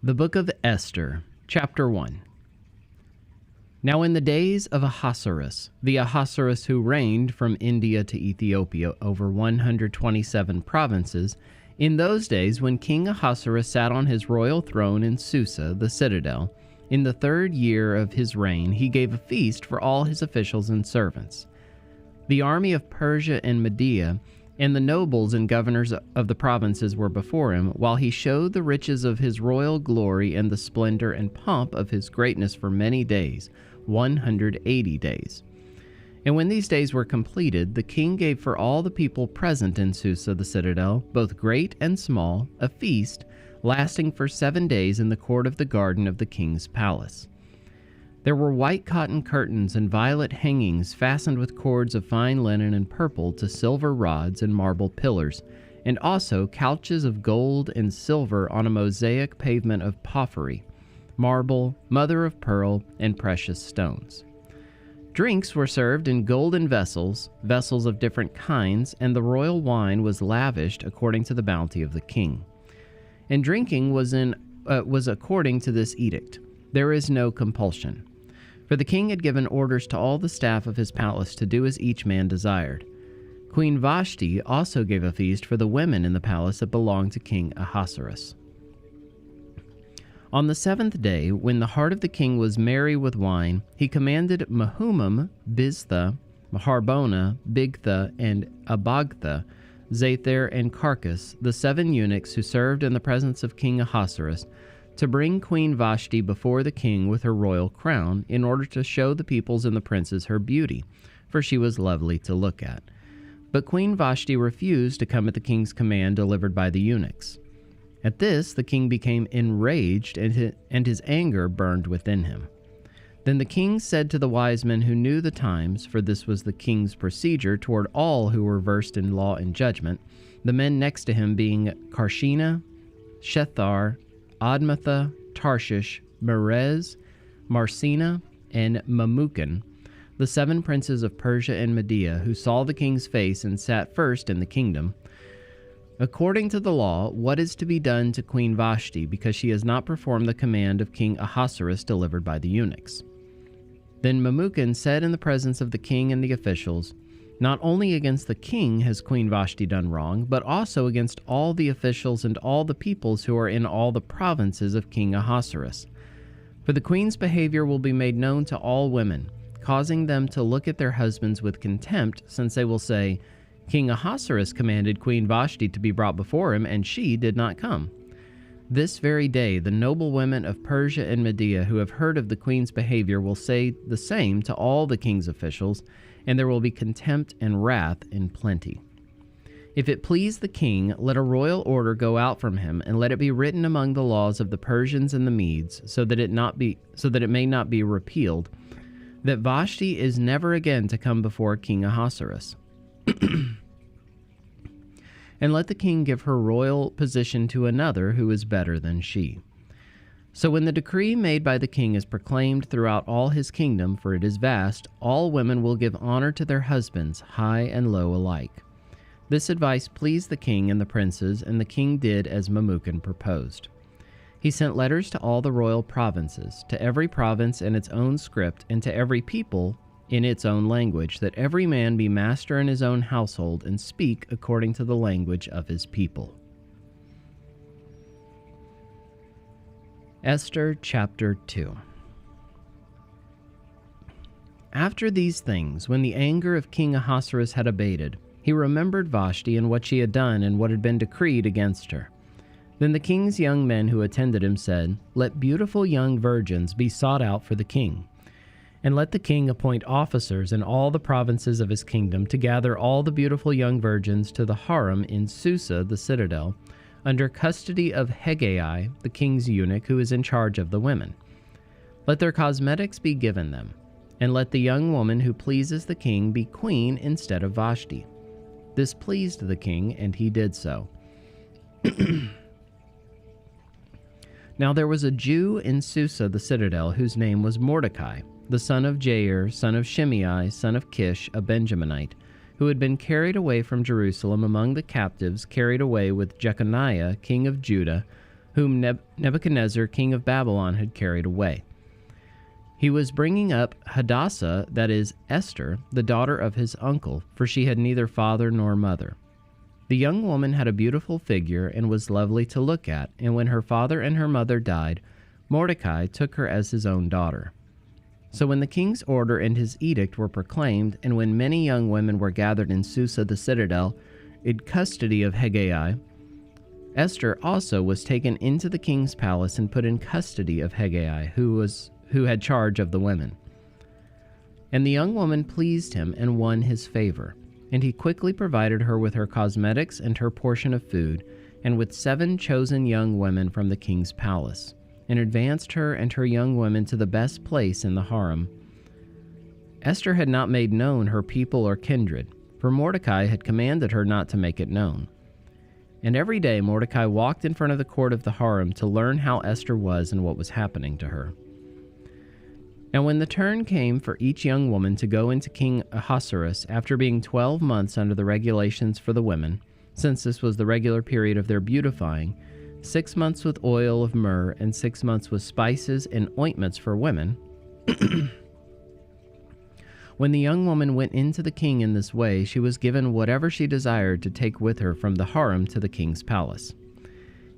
The Book of Esther, Chapter 1. Now in the days of Ahasuerus, the Ahasuerus who reigned from India to Ethiopia over 127 provinces, in those days when King Ahasuerus sat on his royal throne in Susa, the citadel, in the 3rd year of his reign, he gave a feast for all his officials and servants. The army of Persia and Media and the nobles and governors of the provinces were before him, while he showed the riches of his royal glory and the splendor and pomp of his greatness for many days, 180 days. And when these days were completed, the king gave for all the people present in Susa the citadel, both great and small, a feast lasting for 7 days in the court of the garden of the king's palace. There were white cotton curtains and violet hangings fastened with cords of fine linen and purple to silver rods and marble pillars, and also couches of gold and silver on a mosaic pavement of porphyry, marble, mother of pearl, and precious stones. Drinks were served in golden vessels, vessels of different kinds, and the royal wine was lavished according to the bounty of the king. And drinking was according to this edict. There is no compulsion. For the king had given orders to all the staff of his palace to do as each man desired. Queen Vashti also gave a feast for the women in the palace that belonged to King Ahasuerus. On the 7th day, when the heart of the king was merry with wine, he commanded Mehumam, Biztha, Harbona, Bigtha, and Abagtha, Zather, and Carcass, the 7 eunuchs who served in the presence of King Ahasuerus, to bring Queen Vashti before the king with her royal crown, in order to show the peoples and the princes her beauty, for she was lovely to look at. But Queen Vashti refused to come at the king's command delivered by the eunuchs. At this the king became enraged, and his anger burned within him. Then the king said to the wise men who knew the times, for this was the king's procedure toward all who were versed in law and judgment, the men next to him being Karshena, Shethar, Admatha, Tarshish, Merez, Marsena, and Mamukan, the 7 princes of Persia and Media, who saw the king's face and sat first in the kingdom. According to the law, what is to be done to Queen Vashti, because she has not performed the command of King Ahasuerus delivered by the eunuchs? Then Mamukan said in the presence of the king and the officials, not only against the king has Queen Vashti done wrong, but also against all the officials and all the peoples who are in all the provinces of King Ahasuerus. For the queen's behavior will be made known to all women, causing them to look at their husbands with contempt, since they will say, King Ahasuerus commanded Queen Vashti to be brought before him, and she did not come. This very day the noble women of Persia and Media who have heard of the queen's behavior will say the same to all the king's officials, and there will be contempt and wrath in plenty. If it please the king, let a royal order go out from him, and let it be written among the laws of the Persians and the Medes, so that it may not be repealed, that Vashti is never again to come before King Ahasuerus. And let the king give her royal position to another who is better than she. So when the decree made by the king is proclaimed throughout all his kingdom, for it is vast, all women will give honor to their husbands, high and low alike. This advice pleased the king and the princes, and the king did as Mamukan proposed. He sent letters to all the royal provinces, to every province in its own script, and to every people in its own language, that every man be master in his own household, and speak according to the language of his people. Esther chapter 2. After these things, when the anger of King Ahasuerus had abated, he remembered Vashti and what she had done and what had been decreed against her. Then the king's young men who attended him said, Let beautiful young virgins be sought out for the king, and let the king appoint officers in all the provinces of his kingdom to gather all the beautiful young virgins to the harem in Susa the citadel, under custody of Hegai, the king's eunuch, who is in charge of the women. Let their cosmetics be given them, and let the young woman who pleases the king be queen instead of Vashti. This pleased the king, and he did so. Now there was a Jew in Susa the citadel, whose name was Mordecai, the son of Jair, son of Shimei, son of Kish, a Benjaminite, who had been carried away from Jerusalem among the captives, carried away with Jeconiah, king of Judah, whom Nebuchadnezzar, king of Babylon, had carried away. He was bringing up Hadassah, that is, Esther, the daughter of his uncle, for she had neither father nor mother. The young woman had a beautiful figure and was lovely to look at, and when her father and her mother died, Mordecai took her as his own daughter. So when the king's order and his edict were proclaimed, and when many young women were gathered in Susa the citadel, in custody of Hegai, Esther also was taken into the king's palace and put in custody of Hegai, who had charge of the women. And the young woman pleased him and won his favor, and he quickly provided her with her cosmetics and her portion of food, and with 7 chosen young women from the king's palace, and advanced her and her young women to the best place in the harem. Esther had not made known her people or kindred, for Mordecai had commanded her not to make it known. And every day Mordecai walked in front of the court of the harem to learn how Esther was and what was happening to her. Now when the turn came for each young woman to go into King Ahasuerus after being 12 months under the regulations for the women, since this was the regular period of their beautifying, 6 months with oil of myrrh and 6 months with spices and ointments for women, when the young woman went into the king in this way, she was given whatever she desired to take with her from the harem to the king's palace.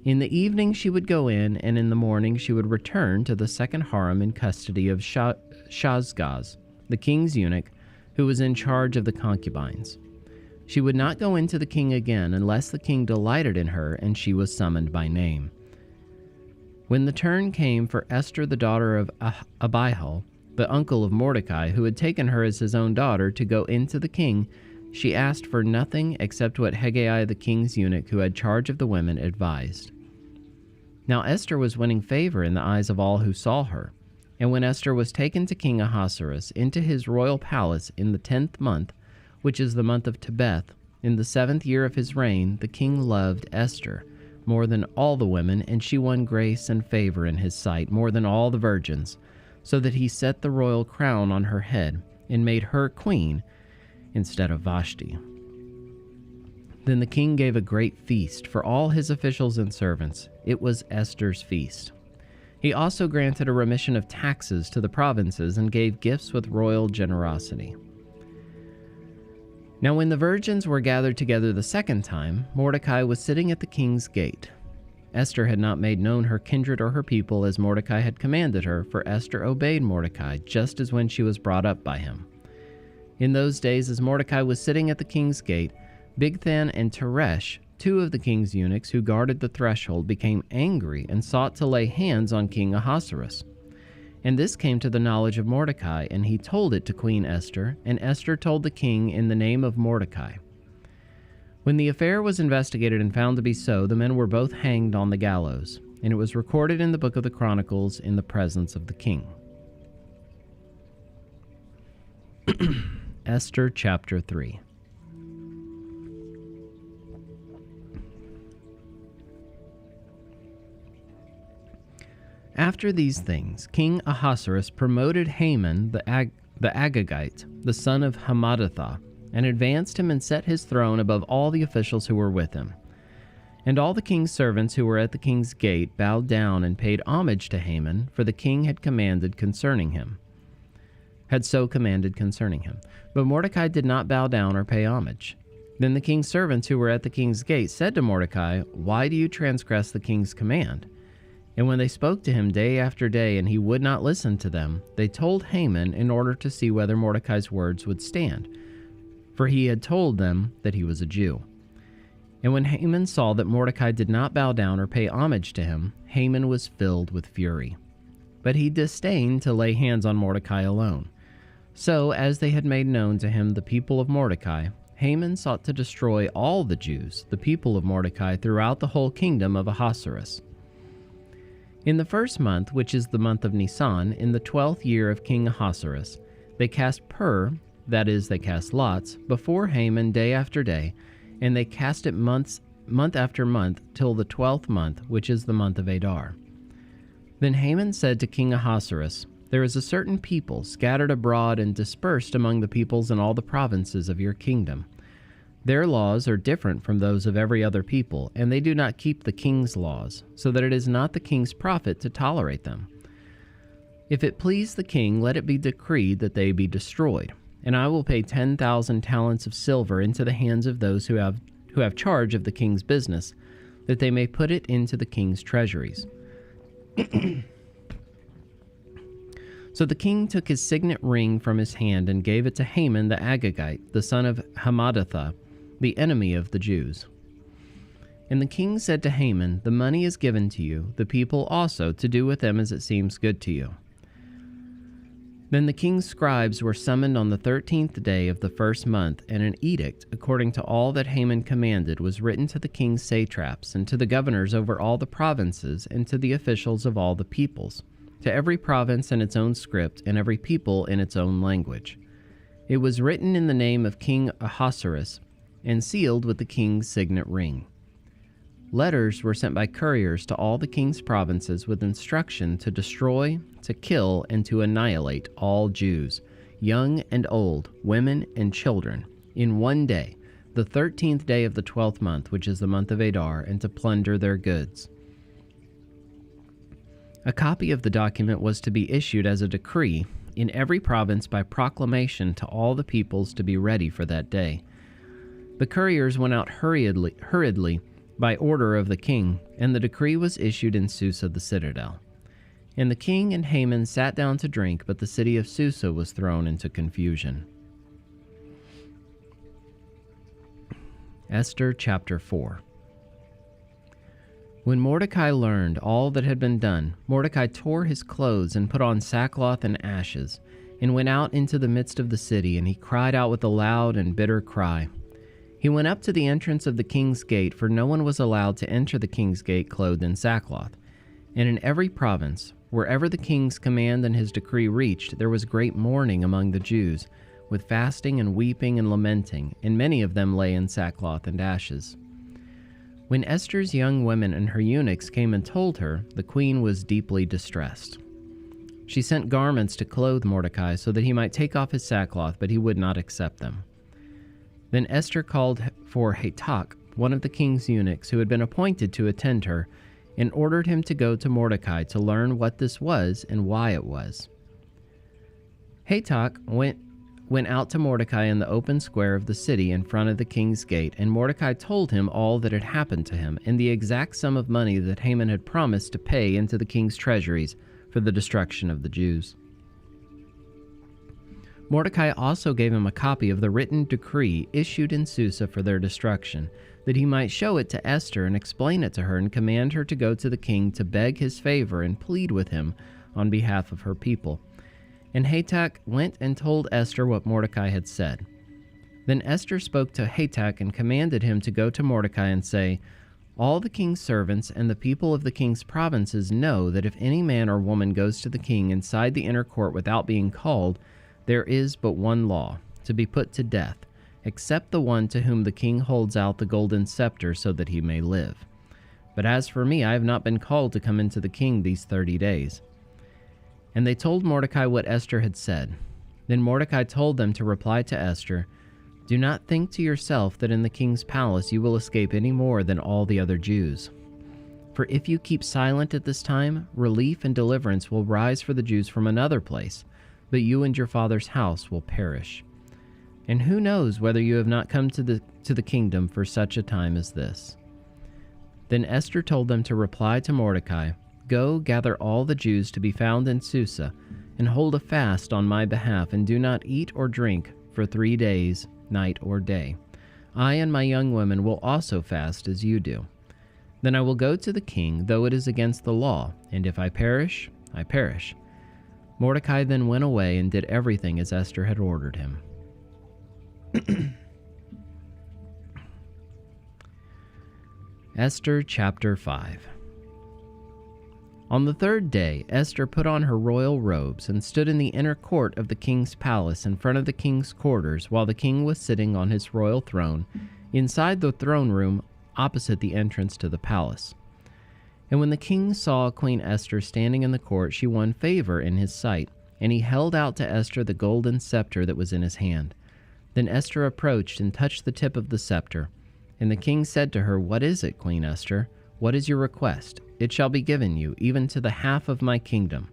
In the evening she would go in, and in the morning she would return to the second harem in custody of Shazgaz, the king's eunuch, who was in charge of the concubines. She would not go into the king again unless the king delighted in her and she was summoned by name. When the turn came for Esther, the daughter of Abihail, the uncle of Mordecai, who had taken her as his own daughter, to go into the king, she asked for nothing except what Hegai, the king's eunuch, who had charge of the women, advised. Now Esther was winning favor in the eyes of all who saw her. And when Esther was taken to King Ahasuerus into his royal palace in the 10th month, which is the month of Tebeth, in the 7th year of his reign, the king loved Esther more than all the women, and she won grace and favor in his sight more than all the virgins, so that he set the royal crown on her head and made her queen instead of Vashti. Then the king gave a great feast for all his officials and servants. It was Esther's feast. He also granted a remission of taxes to the provinces and gave gifts with royal generosity. Now when the virgins were gathered together the second time, Mordecai was sitting at the king's gate. Esther had not made known her kindred or her people as Mordecai had commanded her, for Esther obeyed Mordecai just as when she was brought up by him. In those days, as Mordecai was sitting at the king's gate, Bigthan and Teresh, 2 of the king's eunuchs who guarded the threshold, became angry and sought to lay hands on King Ahasuerus. And this came to the knowledge of Mordecai, and he told it to Queen Esther, and Esther told the king in the name of Mordecai. When the affair was investigated and found to be so, the men were both hanged on the gallows, and it was recorded in the book of the Chronicles in the presence of the king. Esther chapter 3. After these things, King Ahasuerus promoted Haman the Agagite, the son of Hammedatha, and advanced him and set his throne above all the officials who were with him. And all the king's servants who were at the king's gate bowed down and paid homage to Haman, for the king had so commanded concerning him. But Mordecai did not bow down or pay homage. Then the king's servants who were at the king's gate said to Mordecai, "Why do you transgress the king's command?" And when they spoke to him day after day, and he would not listen to them, they told Haman in order to see whether Mordecai's words would stand, for he had told them that he was a Jew. And when Haman saw that Mordecai did not bow down or pay homage to him, Haman was filled with fury. But he disdained to lay hands on Mordecai alone. So, as they had made known to him the people of Mordecai, Haman sought to destroy all the Jews, the people of Mordecai, throughout the whole kingdom of Ahasuerus. In the 1st month, which is the month of Nisan, in the 12th year of King Ahasuerus, they cast that is, they cast lots, before Haman day after day, and they cast it month after month, till the 12th month, which is the month of Adar. Then Haman said to King Ahasuerus, "There is a certain people scattered abroad and dispersed among the peoples in all the provinces of your kingdom. Their laws are different from those of every other people, and they do not keep the king's laws, so that it is not the king's profit to tolerate them. If it please the king, let it be decreed that they be destroyed, and I will pay 10,000 talents of silver into the hands of those who have charge of the king's business, that they may put it into the king's treasuries." So the king took his signet ring from his hand and gave it to Haman the Agagite, the son of Hammedatha, the enemy of the Jews. And the king said to Haman, "The money is given to you, the people also, to do with them as it seems good to you." Then the king's scribes were summoned on the 13th day of the first month, and an edict, according to all that Haman commanded, was written to the king's satraps, and to the governors over all the provinces, and to the officials of all the peoples, to every province in its own script, and every people in its own language. It was written in the name of King Ahasuerus, and sealed with the king's signet ring. Letters were sent by couriers to all the king's provinces with instruction to destroy, to kill, and to annihilate all Jews, young and old, women and children, in one day, the 13th day of the 12th month, which is the month of Adar, and to plunder their goods. A copy of the document was to be issued as a decree in every province by proclamation to all the peoples to be ready for that day. The couriers went out hurriedly by order of the king, and the decree was issued in Susa the citadel. And the king and Haman sat down to drink, but the city of Susa was thrown into confusion. Esther chapter 4. When Mordecai learned all that had been done, Mordecai tore his clothes and put on sackcloth and ashes, and went out into the midst of the city, and he cried out with a loud and bitter cry. He went up to the entrance of the king's gate, for no one was allowed to enter the king's gate clothed in sackcloth. And in every province, wherever the king's command and his decree reached, there was great mourning among the Jews, with fasting and weeping and lamenting, and many of them lay in sackcloth and ashes. When Esther's young women and her eunuchs came and told her, the queen was deeply distressed. She sent garments to clothe Mordecai so that he might take off his sackcloth, but he would not accept them. Then Esther called for Hatach, one of the king's eunuchs, who had been appointed to attend her, and ordered him to go to Mordecai to learn what this was and why it was. Hatach went out to Mordecai in the open square of the city in front of the king's gate, and Mordecai told him all that had happened to him, and the exact sum of money that Haman had promised to pay into the king's treasuries for the destruction of the Jews. Mordecai also gave him a copy of the written decree issued in Susa for their destruction, that he might show it to Esther and explain it to her and command her to go to the king to beg his favor and plead with him on behalf of her people. And Hatach went and told Esther what Mordecai had said. Then Esther spoke to Hatach and commanded him to go to Mordecai and say, "All the king's servants and the people of the king's provinces know that if any man or woman goes to the king inside the inner court without being called, there is but one law, to be put to death, except the one to whom the king holds out the golden scepter so that he may live. But as for me, I have not been called to come into the king these 30 days. And they told Mordecai what Esther had said. Then Mordecai told them to reply to Esther, "Do not think to yourself that in the king's palace you will escape any more than all the other Jews. For if you keep silent at this time, relief and deliverance will rise for the Jews from another place, but you and your father's house will perish. And who knows whether you have not come to the kingdom for such a time as this?" Then Esther told them to reply to Mordecai, "Go, gather all the Jews to be found in Susa, and hold a fast on my behalf, and do not eat or drink for 3 days, night or day. I and my young women will also fast as you do. Then I will go to the king, though it is against the law, and if I perish, I perish." Mordecai then went away and did everything as Esther had ordered him. Esther chapter 5. On the 3rd day, Esther put on her royal robes and stood in the inner court of the king's palace in front of the king's quarters while the king was sitting on his royal throne inside the throne room opposite the entrance to the palace. And when the king saw Queen Esther standing in the court, she won favor in his sight, and he held out to Esther the golden scepter that was in his hand. Then Esther approached and touched the tip of the scepter. And the king said to her, "What is it, Queen Esther? What is your request? It shall be given you, even to the half of my kingdom."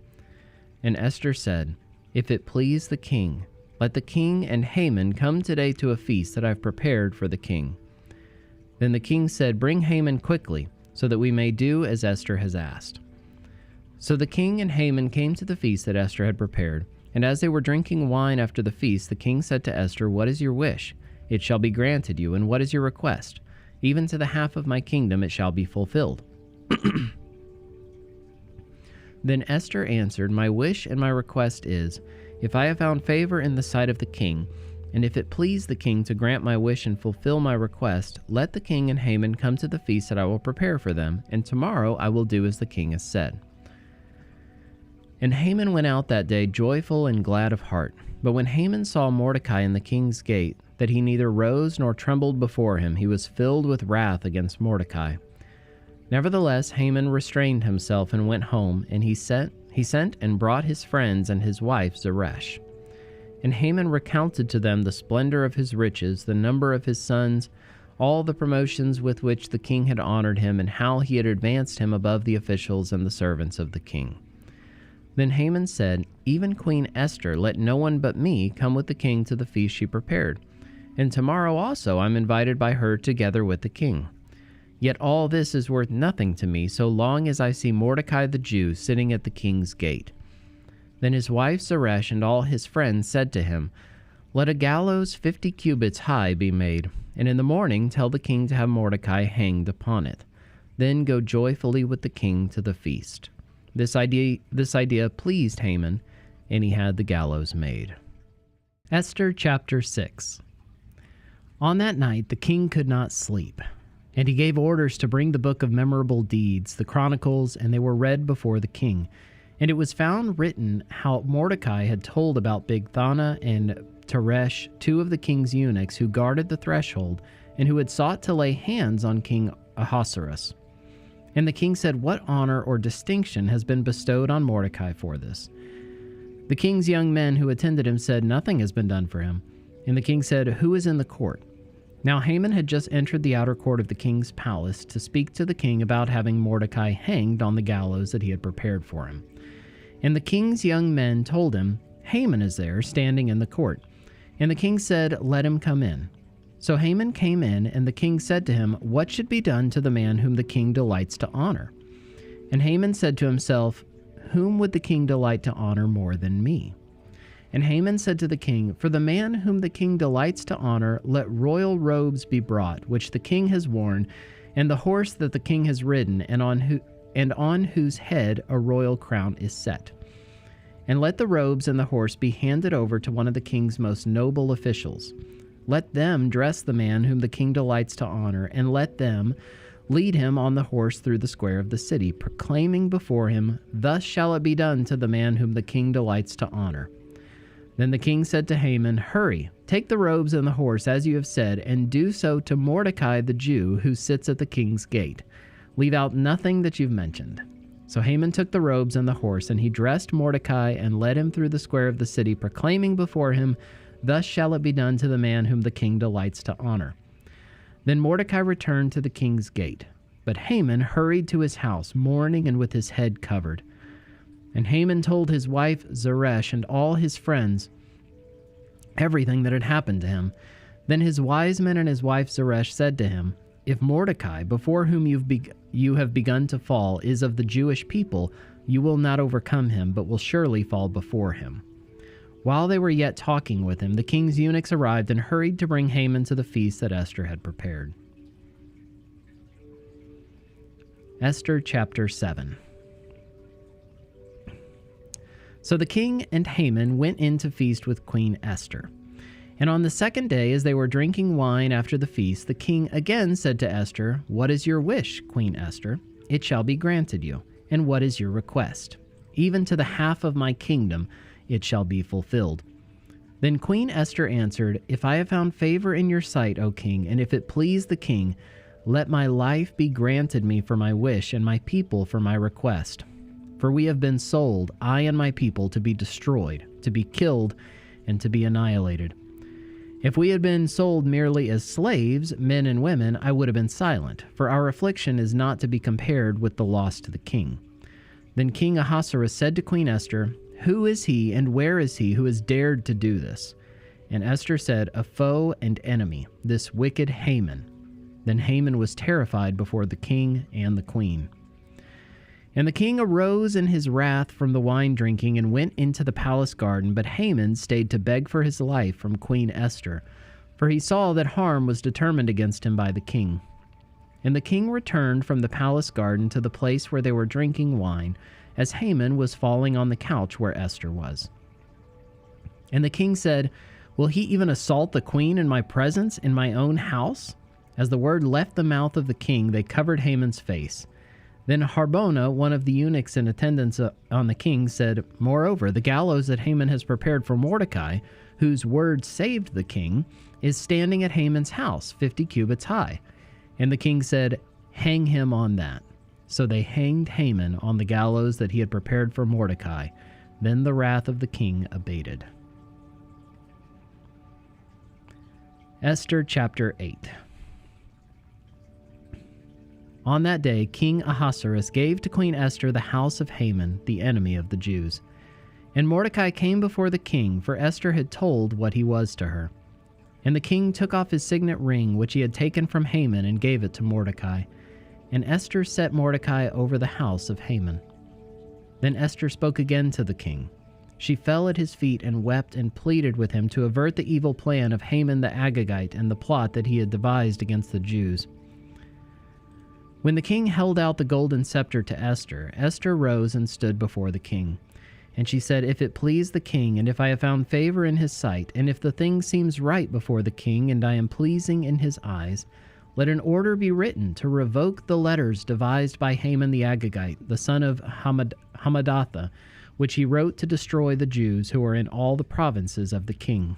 And Esther said, "If it please the king, let the king and Haman come today to a feast that I've prepared for the king." Then the king said, "Bring Haman quickly, so that we may do as Esther has asked." So the king and Haman came to the feast that Esther had prepared. And as they were drinking wine after the feast, the king said to Esther, "What is your wish? It shall be granted you. And what is your request? Even to the half of my kingdom it shall be fulfilled." Then Esther answered, "My wish and my request is, if I have found favor in the sight of the king, and if it please the king to grant my wish and fulfill my request, let the king and Haman come to the feast that I will prepare for them, and tomorrow I will do as the king has said." And Haman went out that day joyful and glad of heart. But when Haman saw Mordecai in the king's gate, that he neither rose nor trembled before him, he was filled with wrath against Mordecai. Nevertheless, Haman restrained himself and went home, and he sent and brought his friends and his wife Zeresh. And Haman recounted to them the splendor of his riches, the number of his sons, all the promotions with which the king had honored him, and how he had advanced him above the officials and the servants of the king. Then Haman said, "Even Queen Esther, let no one but me come with the king to the feast she prepared. And tomorrow also I am invited by her together with the king. Yet all this is worth nothing to me, so long as I see Mordecai the Jew sitting at the king's gate." Then his wife Zeresh and all his friends said to him, "Let a gallows 50 cubits high be made, and in the morning tell the king to have Mordecai hanged upon it. Then go joyfully with the king to the feast." This idea pleased Haman, and he had the gallows made. Esther chapter 6. On that night the king could not sleep, and he gave orders to bring the book of memorable deeds, the chronicles, and they were read before the king. And it was found written how Mordecai had told about Bigthana and Teresh, two of the king's eunuchs who guarded the threshold, and who had sought to lay hands on King Ahasuerus. And the king said, "What honor or distinction has been bestowed on Mordecai for this?" The king's young men who attended him said, "Nothing has been done for him." And the king said, "Who is in the court?" Now Haman had just entered the outer court of the king's palace to speak to the king about having Mordecai hanged on the gallows that he had prepared for him. And the king's young men told him, "Haman is there, standing in the court." And the king said, "Let him come in." So Haman came in, and the king said to him, "What should be done to the man whom the king delights to honor?" And Haman said to himself, "Whom would the king delight to honor more than me?" And Haman said to the king, "For the man whom the king delights to honor, let royal robes be brought, which the king has worn, and the horse that the king has ridden, and on whose head a royal crown is set. And let the robes and the horse be handed over to one of the king's most noble officials. Let them dress the man whom the king delights to honor, and let them lead him on the horse through the square of the city, proclaiming before him, 'Thus shall it be done to the man whom the king delights to honor.'" Then the king said to Haman, "Hurry, take the robes and the horse, as you have said, and do so to Mordecai the Jew, who sits at the king's gate. Leave out nothing that you've mentioned." So Haman took the robes and the horse, and he dressed Mordecai and led him through the square of the city, proclaiming before him, "Thus shall it be done to the man whom the king delights to honor." Then Mordecai returned to the king's gate, but Haman hurried to his house, mourning and with his head covered. And Haman told his wife Zeresh and all his friends everything that had happened to him. Then his wise men and his wife Zeresh said to him, "If Mordecai, before whom you have begun to fall, is of the Jewish people, you will not overcome him, but will surely fall before him." While they were yet talking with him, the king's eunuchs arrived and hurried to bring Haman to the feast that Esther had prepared. Esther chapter 7. So the king and Haman went in to feast with Queen Esther. And on the second day, as they were drinking wine after the feast, the king again said to Esther, "What is your wish, Queen Esther? It shall be granted you. And what is your request? Even to the half of my kingdom it shall be fulfilled." Then Queen Esther answered, "If I have found favor in your sight, O king, and if it please the king, let my life be granted me for my wish, and my people for my request. For we have been sold, I and my people, to be destroyed, to be killed, and to be annihilated." If we had been sold merely as slaves, men and women, I would have been silent, for our affliction is not to be compared with the loss to the king." Then King Ahasuerus said to Queen Esther, "Who is he and where is he who has dared to do this?" And Esther said, "A foe and enemy, this wicked Haman." Then Haman was terrified before the king and the queen. And the king arose in his wrath from the wine drinking and went into the palace garden, but Haman stayed to beg for his life from Queen Esther, for he saw that harm was determined against him by the king. And the king returned from the palace garden to the place where they were drinking wine, as Haman was falling on the couch where Esther was. And the king said, "Will he even assault the queen in my presence, in my own house?" As the word left the mouth of the king, they covered Haman's face. Then Harbona, one of the eunuchs in attendance on the king, said, "Moreover, the gallows that Haman has prepared for Mordecai, whose word saved the king, is standing at Haman's house, 50 cubits high." And the king said, "Hang him on that." So they hanged Haman on the gallows that he had prepared for Mordecai. Then the wrath of the king abated. Esther chapter 8. On that day, King Ahasuerus gave to Queen Esther the house of Haman, the enemy of the Jews. And Mordecai came before the king, for Esther had told what he was to her. And the king took off his signet ring, which he had taken from Haman, and gave it to Mordecai. And Esther set Mordecai over the house of Haman. Then Esther spoke again to the king. She fell at his feet and wept and pleaded with him to avert the evil plan of Haman the Agagite and the plot that he had devised against the Jews. When the king held out the golden scepter to Esther, Esther rose and stood before the king. And she said, "If it please the king, and if I have found favor in his sight, and if the thing seems right before the king, and I am pleasing in his eyes, let an order be written to revoke the letters devised by Haman the Agagite, the son of Hammedatha, which he wrote to destroy the Jews who are in all the provinces of the king.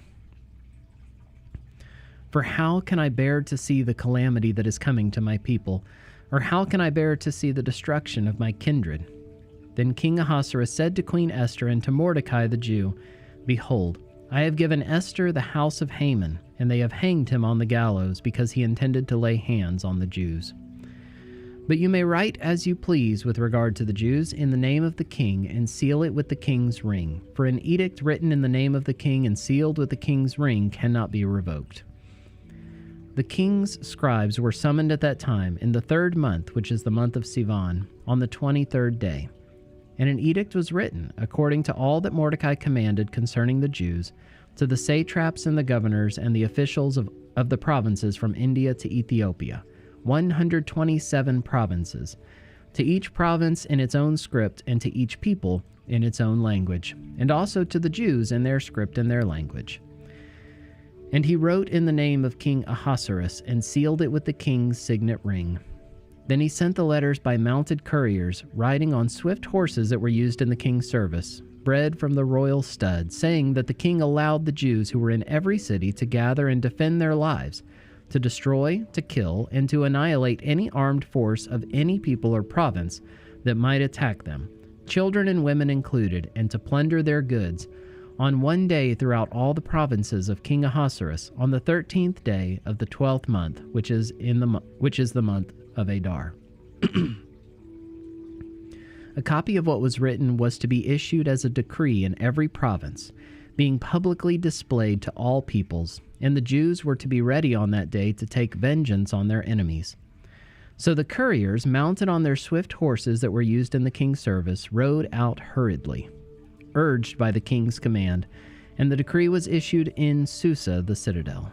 For how can I bear to see the calamity that is coming to my people? Or how can I bear to see the destruction of my kindred?" Then King Ahasuerus said to Queen Esther and to Mordecai the Jew, "Behold, I have given Esther the house of Haman, and they have hanged him on the gallows, because he intended to lay hands on the Jews. But you may write as you please with regard to the Jews in the name of the king, and seal it with the king's ring. For an edict written in the name of the king and sealed with the king's ring cannot be revoked." The king's scribes were summoned at that time in the 3rd month, which is the month of Sivan, on the 23rd day. And an edict was written, according to all that Mordecai commanded concerning the Jews, to the satraps and the governors and the officials of the provinces from India to Ethiopia, 127 provinces, to each province in its own script, and to each people in its own language, and also to the Jews in their script and their language. And he wrote in the name of King Ahasuerus, and sealed it with the king's signet ring. Then he sent the letters by mounted couriers, riding on swift horses that were used in the king's service, bred from the royal stud, saying that the king allowed the Jews who were in every city to gather and defend their lives, to destroy, to kill, and to annihilate any armed force of any people or province that might attack them, children and women included, and to plunder their goods, on one day throughout all the provinces of King Ahasuerus, on the 13th day of the 12th month, which is the month of Adar. A copy of what was written was to be issued as a decree in every province, being publicly displayed to all peoples, and the Jews were to be ready on that day to take vengeance on their enemies. So the couriers, mounted on their swift horses that were used in the king's service, rode out hurriedly, urged by the king's command, and the decree was issued in Susa, the citadel.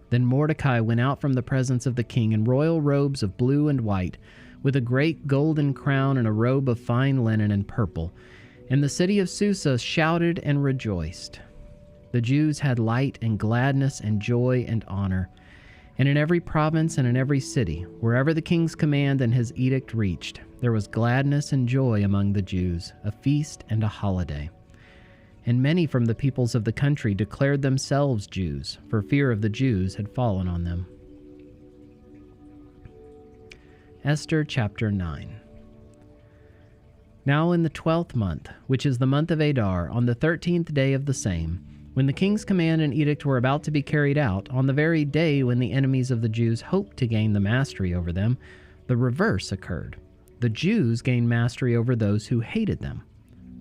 Then Mordecai went out from the presence of the king in royal robes of blue and white, with a great golden crown and a robe of fine linen and purple. And the city of Susa shouted and rejoiced. The Jews had light and gladness and joy and honor. And in every province and in every city, wherever the king's command and his edict reached, there was gladness and joy among the Jews, a feast and a holiday. And many from the peoples of the country declared themselves Jews, for fear of the Jews had fallen on them. Esther chapter 9. Now in the 12th month, which is the month of Adar, on the 13th day of the same, When the king's command and edict were about to be carried out, on the very day when the enemies of the Jews hoped to gain the mastery over them, the reverse occurred. The Jews gained mastery over those who hated them.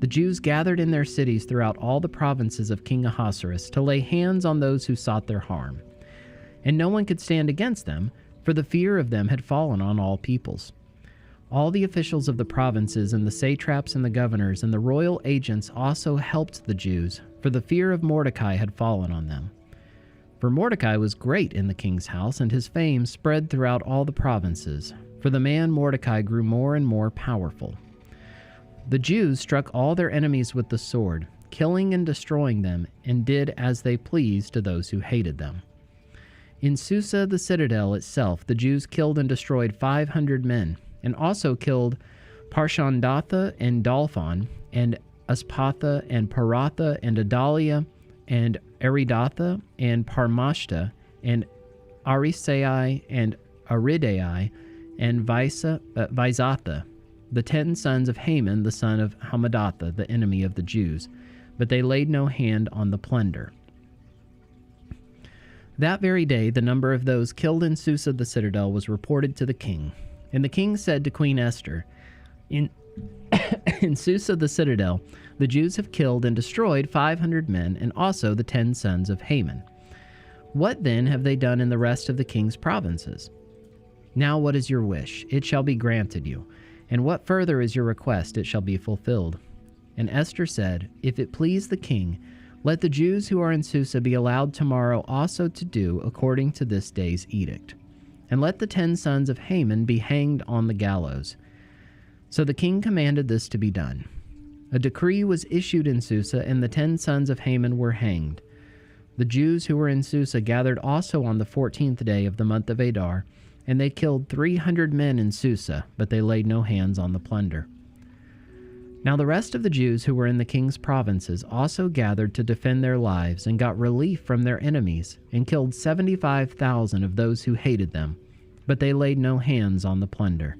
The Jews gathered in their cities throughout all the provinces of King Ahasuerus to lay hands on those who sought their harm. And no one could stand against them, for the fear of them had fallen on all peoples. All the officials of the provinces and the satraps and the governors and the royal agents also helped the Jews, for the fear of Mordecai had fallen on them. For Mordecai was great in the king's house, and his fame spread throughout all the provinces, for the man Mordecai grew more and more powerful. The Jews struck all their enemies with the sword, killing and destroying them, and did as they pleased to those who hated them. In Susa the citadel itself, the Jews killed and destroyed 500 men, and also killed Parshandatha and Dalphon, and Aspatha and Paratha and Adalia, and Aridatha and Parmashta, and Arisai and Aridai, and Vaizatha, the 10 sons of Haman, the son of Hammedatha, the enemy of the Jews. But they laid no hand on the plunder. That very day the number of those killed in Susa the citadel was reported to the king. And the king said to Queen Esther, In Susa the citadel, the Jews have killed and destroyed 500 men, and also the 10 sons of Haman. What then have they done in the rest of the king's provinces? Now what is your wish? It shall be granted you. And what further is your request? It shall be fulfilled. And Esther said, If it please the king, let the Jews who are in Susa be allowed tomorrow also to do according to this day's edict. And let the 10 sons of Haman be hanged on the gallows. So the king commanded this to be done. A decree was issued in Susa, and the 10 sons of Haman were hanged. The Jews who were in Susa gathered also on the 14th day of the month of Adar, and they killed 300 men in Susa, but they laid no hands on the plunder. Now the rest of the Jews who were in the king's provinces also gathered to defend their lives, and got relief from their enemies, and killed 75,000 of those who hated them, but they laid no hands on the plunder.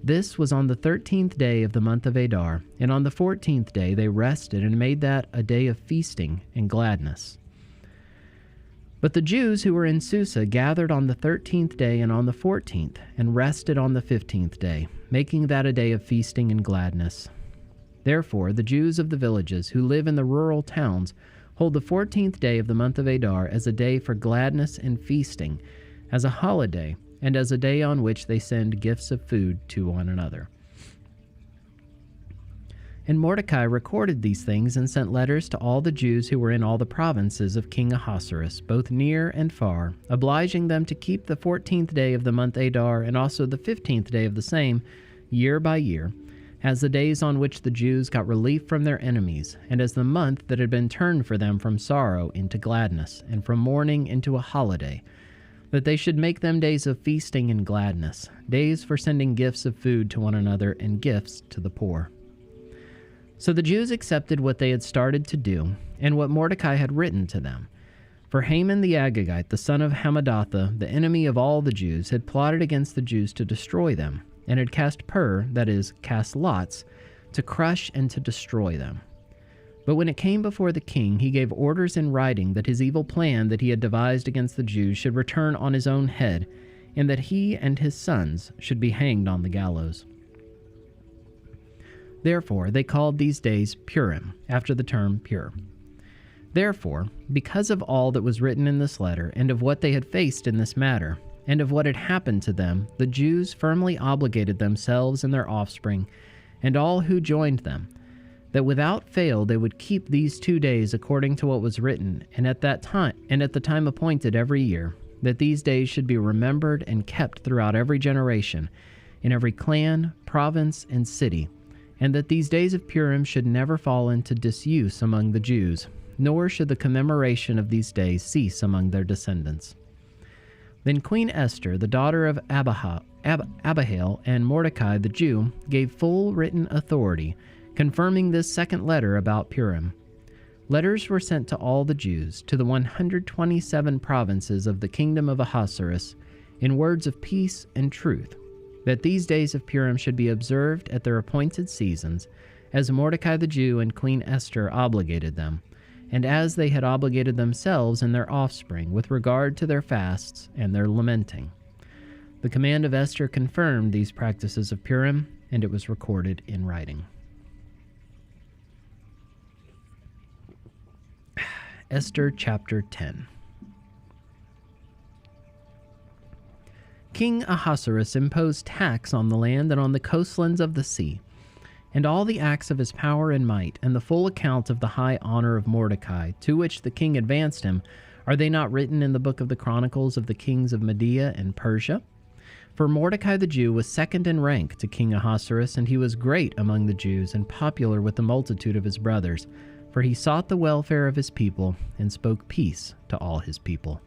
This was on the 13th day of the month of Adar, and on the 14th day they rested and made that a day of feasting and gladness. But the Jews who were in Susa gathered on the 13th day and on the 14th, and rested on the 15th day, making that a day of feasting and gladness. Therefore the Jews of the villages who live in the rural towns hold the 14th day of the month of Adar as a day for gladness and feasting, as a holiday, and as a day on which they send gifts of food to one another. And Mordecai recorded these things and sent letters to all the Jews who were in all the provinces of King Ahasuerus, both near and far, obliging them to keep the 14th day of the month Adar and also the 15th day of the same, year by year, as the days on which the Jews got relief from their enemies, and as the month that had been turned for them from sorrow into gladness, and from mourning into a holiday, that they should make them days of feasting and gladness, days for sending gifts of food to one another and gifts to the poor. So the Jews accepted what they had started to do, and what Mordecai had written to them. For Haman the Agagite, the son of Hammedatha, the enemy of all the Jews, had plotted against the Jews to destroy them, and had cast that is, cast lots, to crush and to destroy them. But when it came before the king, he gave orders in writing that his evil plan that he had devised against the Jews should return on his own head, and that he and his sons should be hanged on the gallows. Therefore they called these days Purim, after the term pure. Therefore, because of all that was written in this letter, and of what they had faced in this matter, and of what had happened to them, the Jews firmly obligated themselves and their offspring, and all who joined them, that without fail they would keep these 2 days according to what was written, and at the time appointed every year, that these days should be remembered and kept throughout every generation, in every clan, province, and city, and that these days of Purim should never fall into disuse among the Jews, nor should the commemoration of these days cease among their descendants. Then Queen Esther, the daughter of Abihail, and Mordecai the Jew, gave full written authority, confirming this second letter about Purim. Letters were sent to all the Jews, to the 127 provinces of the kingdom of Ahasuerus, in words of peace and truth, that these days of Purim should be observed at their appointed seasons, as Mordecai the Jew and Queen Esther obligated them, and as they had obligated themselves and their offspring with regard to their fasts and their lamenting. The command of Esther confirmed these practices of Purim, and it was recorded in writing. Esther chapter 10. King Ahasuerus imposed tax on the land and on the coastlands of the sea, and all the acts of his power and might, and the full account of the high honor of Mordecai, to which the king advanced him, are they not written in the book of the Chronicles of the kings of Media and Persia? For Mordecai the Jew was second in rank to King Ahasuerus, and he was great among the Jews, and popular with the multitude of his brothers, for he sought the welfare of his people, and spoke peace to all his people.